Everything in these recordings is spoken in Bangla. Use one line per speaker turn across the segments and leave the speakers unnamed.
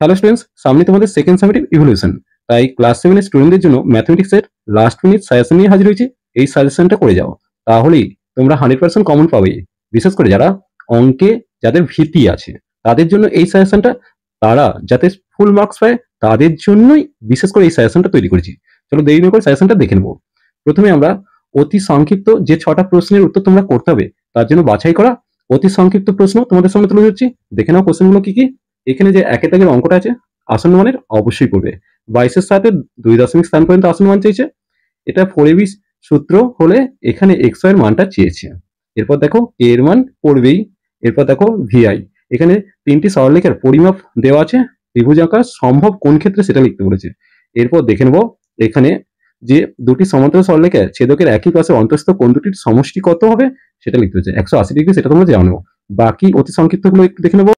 হ্যালো স্টুডেন্টস, সামনে তোমাদের সেকেন্ড সামেটিভ ইভলিউশন। তাই ক্লাস 7 এর স্টুডেন্টদের জন্য ম্যাথমেটিক্সের লাস্ট মিনিট সাজেশন নিয়ে হাজির হয়েছি। এই সাজেশনটা করে যাও, তাহলেই তোমরা 100% কমন পাবে। বিশেষ করে যারা অঙ্কে যাদের ভীতি আছে তাদের জন্য এই সাজেশনটা, তারা যাতে ফুল মার্কস পায় তাদের জন্যই বিশেষ করে এই সাজেশনটা তৈরি করেছি। চলো দেরি না করে সাজেশনটা দেখে নেবো। প্রথমে আমরা অতি সংক্ষিপ্ত যে 6টা প্রশ্নের উত্তর তোমরা করতে হবে তার জন্য বাছাই করা অতি সংক্ষিপ্ত প্রশ্ন তোমাদের সামনে তুলে ধরছি। দেখে নাও কোশ্চেনগুলো কি কি। এখানে যে একের দাগের অঙ্কটা আছে, আসন্ন মানের অবশ্যই করবে। 22-এর সাথে 2 দশমিক স্থান পর্যন্ত আসন্ন মান চাইছে। এটা 4ab সূত্র হলে এখানে x এর মানটা চেয়েছে। এরপর দেখো a এর মান পড়বেই। এরপর দেখো vi, এখানে তিনটি সরলরেখার পরিমাপ দেওয়া আছে, ত্রিভুজ আঁকা সম্ভব কোন ক্ষেত্রে সেটা লিখতে বলেছে। এরপর দেখে নেব এখানে যে দুটি সমান্তরাল সরলরেখা ছেদকের একই পাশে অন্তঃস্থ কোণ দুটির সমষ্টি কত হবে সেটা লিখতে হচ্ছে। 180 ডিগ্রি, সেটা তোমরা জানো। বাকি অতি সংক্ষিপ্তগুলো একটু দেখে নেবো।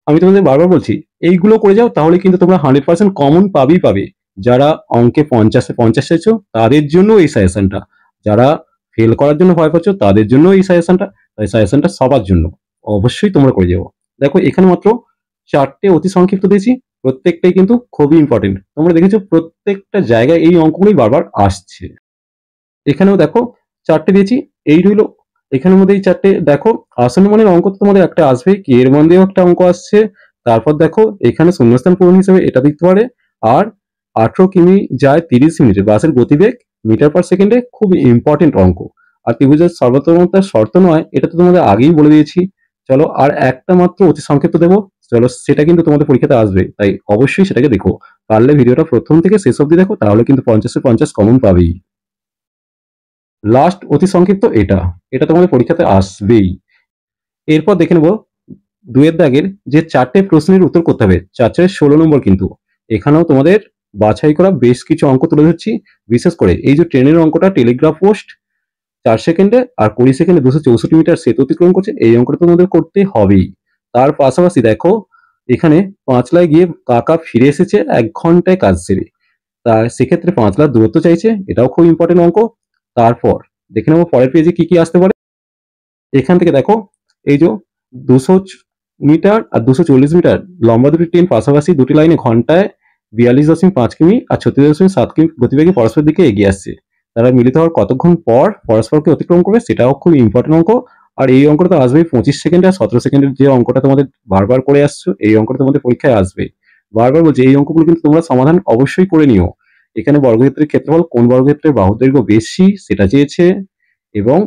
আমি তোমাদের বারবার বলছি এইগুলো করে যাও, তাহলে কিন্তু তোমরা 100% কমন পাবেই পাবে। যারা অঙ্কে 50-এ 50 চাইছো তাদের জন্য এই সাজেশনটা, যারা ফেল করার জন্য ভয় পাচ্ছ তাদের জন্য এই সাজেশনটা, তাই সাজেশনটা সবার জন্য অবশ্যই তোমরা করে যাও। দেখো এখানে মাত্র 4টে অতি সংক্ষিপ্ত দিয়েছি, প্রত্যেকটাই কিন্তু খুবই ইম্পর্টেন্ট। তোমরা দেখেছো প্রত্যেকটা জায়গায় এই অঙ্কগুলোই বারবার আসছে। এখানেও দেখো 4টে দিয়েছি, এই রইল। এখানের মধ্যে এই 4টে দেখো আসন্ন মানের অঙ্ক তো তোমাদের একটা আসবে, কি এর মান দিয়েও একটা অঙ্ক আসছে। তারপর দেখো এখানে শূন্যস্থান পূরণ হিসেবে এটা দিতে পারে। আর 18 কিমি যায় 30 মিনিটে, বাসের গতিবেগ মিটার পার সেকেন্ডে, খুব ইম্পর্টেন্ট অঙ্ক। আর ত্রিভুজের সর্বোত্তমতার শর্ত নয়, এটা তো তোমাদের আগেই বলে দিয়েছি। চলো আর একটা মাত্র অতি সংক্ষিপ্ত দেবো, চলো সেটা কিন্তু তোমাদের পরীক্ষাতে আসবে, তাই অবশ্যই সেটাকে দেখো। পারলে ভিডিওটা প্রথম থেকে শেষ অবধি দেখো, তাহলে কিন্তু 50-এ 50 কমন পাবেই। লাস্ট অতি সংক্ষিপ্ত এটা, এটা তোমাদের পরীক্ষাতে আসবেই। এরপর দেখে নেবো 2-এর দাগের যে 4টে প্রশ্নের উত্তর করতে হবে, 4-4 16 নম্বর কিন্তু। এখানেও তোমাদের বাছাই করা বেশ কিছু অঙ্ক তুলে ধরছি। বিশেষ করে এই যে ট্রেনের অঙ্কটা, টেলিগ্রাফ পোস্ট 4 সেকেন্ডে আর 20 সেকেন্ডে 264 মিটার সেতু অতিক্রম করছে, এই অঙ্কটা তোমাদের করতে হবেই। তার পাশাপাশি দেখো এখানে পাঁচলায় গিয়ে কাকা ফিরে এসেছে 1 ঘন্টায় কাজ সেরে, তা সেক্ষেত্রে 5 লাখ দূরত্ব চাইছে, এটাও খুব ইম্পর্টেন্ট অঙ্ক। তারপর দেখে নেবো পরের পেজে কি কি আসতে পারে। এখান থেকে দেখো এই যে 200 মিটার আর 240 মিটার লম্বা দুটি ট্রেন পাশাপাশি দুটি লাইনে ঘন্টায় 42.5 কিমি আর 36.7 কিমি গতিবেগে পরস্পর দিকে এগিয়ে আসছে। তারা মিলিত হওয়ার কতক্ষণ পর পরস্পরকে অতিক্রম করবে, সেটাও খুব ইম্পর্টেন্ট অঙ্ক। আর এই অঙ্কটা তো আসবেই 25 সেকেন্ড আর 17 সেকেন্ডের যে অঙ্কটা তোমাদের বারবার করে আসছো, এই অঙ্কটা তোমাদের পরীক্ষায় আসবে। বারবার বলছি এই অঙ্কগুলো কিন্তু তোমরা সমাধান অবশ্যই করে নিও। এখানে বর্গক্ষেত্রের ক্ষেত্রফল কোন বর্গক্ষেত্রের বাহুর দৈর্ঘ্য বেশি সেটা চেয়েছে। এবং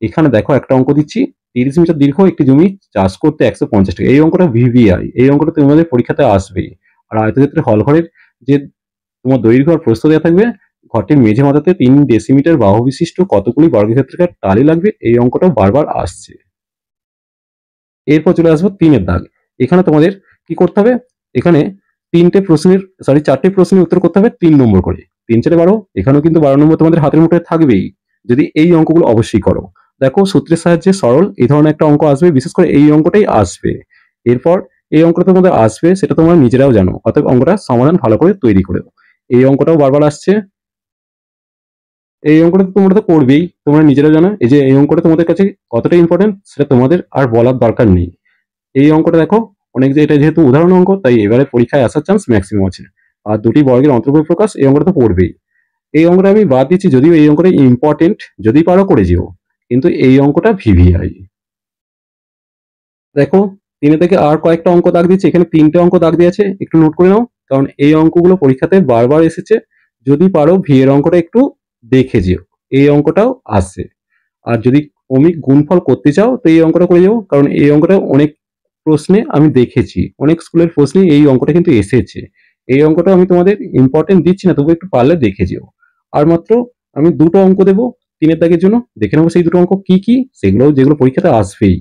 এখানে দেখো একটা অঙ্ক দিচ্ছি, 30 মিটার দীর্ঘ একটি জমি চাষ করতে 150 টাকা, এই অঙ্কটা ভিভিআই, এই অঙ্কটা তোমাদের পরীক্ষাতে আসবেই। আর আয়তক্ষেত্রে হল ঘরের যে তোমার দৈর্ঘ্য আর প্রস্থ দেওয়া থাকবে, ঘরটির মেঝে মাথাতে 3 ডেসিমিটার বাহু বিশিষ্ট কতগুলি বর্গক্ষেত্রের টালি লাগবে, এই অঙ্কটাও বারবার আসছে। এরপর চলে আসবো 3-এর দাগ। এখানে তোমাদের কি করতে হবে, এখানে 4টে প্রশ্নের উত্তর করতে হবে 3 নম্বর করে। 3-4 12, এখানেও কিন্তু 12 নম্বর তোমাদের হাতের মুঠোয় থাকবেই যদি এই অঙ্কগুলো অবশ্যই করো। দেখো সূত্রের সাহায্যে সরল এই ধরনের একটা অঙ্ক আসবে, বিশেষ করে এই অঙ্কটাই আসবে। এরপর এই অঙ্কটা তোমাদের আসবে, সেটা তোমরা নিজেরাও জানো, অতএব অঙ্কটা সমাধান ভালো করে তৈরি করে দাও। এই অঙ্কটাও বারবার আসছে, এই অঙ্কটা তোমরা তো করবেই, তোমরা নিজেরাও জানো। এই যে এই অঙ্কটা তোমাদের কাছে কতটা ইম্পর্টেন্ট সেটা তোমাদের আর বলার দরকার নেই। এই অঙ্কটা দেখো অনেক যে এটা যেহেতু উদাহরণ অঙ্ক, তাই এবারে পরীক্ষায় আসার চান্স ম্যাক্সিমাম আছে। আর দুটি বর্গের অন্তর্গত প্রকাশ, এই অঙ্কটা তো পড়বেই। এই অঙ্কটা আমি বাদ দিচ্ছি, যদিও এই অঙ্কটা ইম্পর্টেন্ট, যদি পারো করে যেও, কিন্তু এই অঙ্কটা ভিভিআই। দেখো 3 থেকে আর কয়েকটা অঙ্ক দাগ দিচ্ছে, এখানে 3টে অঙ্ক দাগ দিয়েছে, একটু নোট করে নাও, কারণ এই অঙ্কগুলো পরীক্ষাতে বারবার এসেছে। যদি পারো ভি এর অঙ্কটা একটু দেখে যেও, এই অঙ্কটাও আসে। আর যদি ক্রমিক গুণফল করতে চাও তো এই অঙ্কটা করে যাও, কারণ এই অঙ্কটা অনেক প্রশ্নে আমি দেখেছি, অনেক স্কুলের প্রশ্নে এই অঙ্কটা কিন্তু এসেছে। এই অঙ্কটা আমি তোমাদের ইম্পর্টেন্ট দিচ্ছি না, তবু একটু পারলে দেখে যেও। আর মাত্র আমি 2টো অঙ্ক দেবো 3-এর দাগের জন্য, দেখে নেবো সেই 2টো অঙ্ক কি কি, সেগুলো যেগুলো পরীক্ষাতে আসবেই।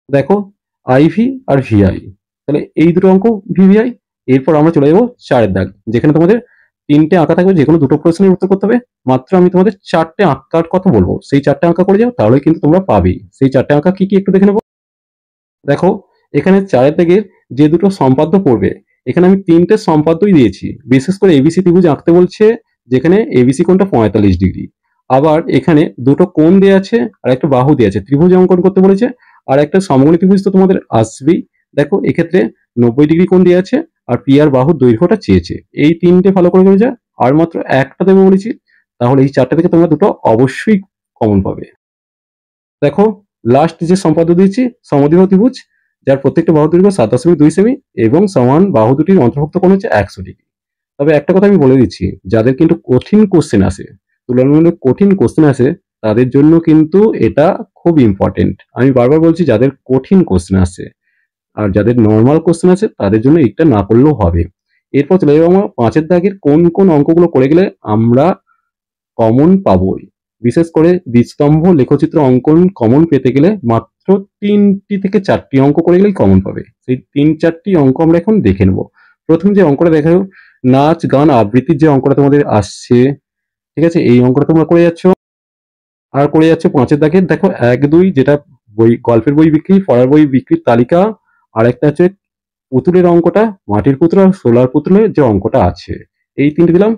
দেখো আইভি আর ভিআই, তাহলে এই 2টো অঙ্ক ভিভিআই। এরপর আমরা চলে যাবো 4-এর দাগ, যেখানে তোমাদের 3টে আঁকা থাকবে, যে কোনো 2টো প্রশ্নের উত্তর করতে হবে। মাত্র আমি তোমাদের 4টে আঁকার কথা বলবো, সেই 4টে আঁকা করে যাও, তাহলে কিন্তু তোমরা পাবেই। সেই 4টে আঁকা কি কি একটু দেখে নেবো। দেখো এখানে 4-এর দাগের যে দুটো সম্পাদ্য পড়বে, এখানে আমি 3টে সম্পাদ্যই দিয়েছি। বিশেষ করে এবিসি ত্রিভুজ আঁকতে বলছে, যেখানে এবিসি কোণটা 45 ডিগ্রি। আবার এখানে দুটো কোণ দেওয়া আছে আর একটা বাহু দেওয়া আছে, ত্রিভুজ অঙ্কন করতে বলেছে। আর একটা সমকোণী ত্রিভুজ তো তোমাদের আসবেই। দেখো এক্ষেত্রে 90 ডিগ্রি কোণ দিয়ে আছে, আর পি আর বাহুর দৈর্ঘ্যটা চেয়েছে। এই তিনটে ভালো করে করে যা, আর মাত্র একটা দেবো বলেছি, তাহলে এই চারটে থেকে তোমরা দুটো অবশ্যই কমন পাবে। দেখো লাস্ট যে সম্পাদ্য দিয়েছি সমদ্বিবাহু ত্রিভুজ, যার প্রত্যেকটা বাহু দৈর্ঘ্য 7.2 সেমি এবং সমান বাহু দুটির অন্তর্ভুক্ত কোণ হচ্ছে 100 ডিগ্রি। তবে একটা কথা আমি বলে দিচ্ছি, যাদের কিন্তু কঠিন কোশ্চেন আসে, তুলনামূলক কঠিন কোশ্চেন আসে, তাদের জন্য কিন্তু এটা খুব ইম্পর্টেন্ট। আমি বারবার বলছি, যাদের কঠিন কোশ্চেন আসে আর যাদের নর্মাল কোশ্চেন আছে তাদের জন্য এটা না করলেও হবে। এরপর চলে যাবো আমরা 5-এর দাগের কোন কোন অঙ্কগুলো করে গেলে আমরা কমন পাবোই। বিশেষ করে দ্বিস্তম্ভ লেখচিত্র অঙ্কন কমন পেতে গেলে মাত্র 3টি থেকে 4টি অঙ্ক করে গেলেই কমন পাবে। সেই 3-4টি অঙ্ক আমরা এখন দেখে নেব। প্রথম যে অঙ্কটা দেখাবো, নাচ গান আবৃত্তির যে অঙ্কটা তোমাদের আসছে, ঠিক আছে, এই অঙ্কটা তোমরা করে যাচ্ছ। আর করে যাচ্ছে 5-এর দাগের, দেখো 1-2 যেটা বই, গল্পের বই বিক্রি, পড়ার বই বিক্রির তালিকা, আর একটা হচ্ছে পুতুলের অঙ্কটা, মাটির পুতুল আর সোলার পুতুলের যে অঙ্কটা আছে। এই 3টে দিলাম।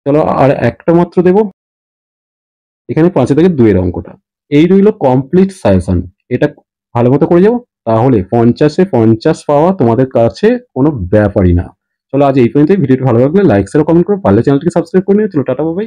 চলো আর একটা মাত্র দেবো, এখানে 5 থেকে 2 এর অঙ্কটা। এই রইল কমপ্লিট সাজেশন। এটা ভালো মতো করে যাও, তাহলে 50-এ 50 পাওয়া তোমাদের কাছে কোনো ব্যাপারই না। চলো আজ এই পর্যন্তই। ভিডিওটি ভালো লাগলে লাইক শেয়ার কমেন্ট করো, পারলে চ্যানেলটিকে সাবস্ক্রাইব করে নিও। চলো টাটা বাই বাই।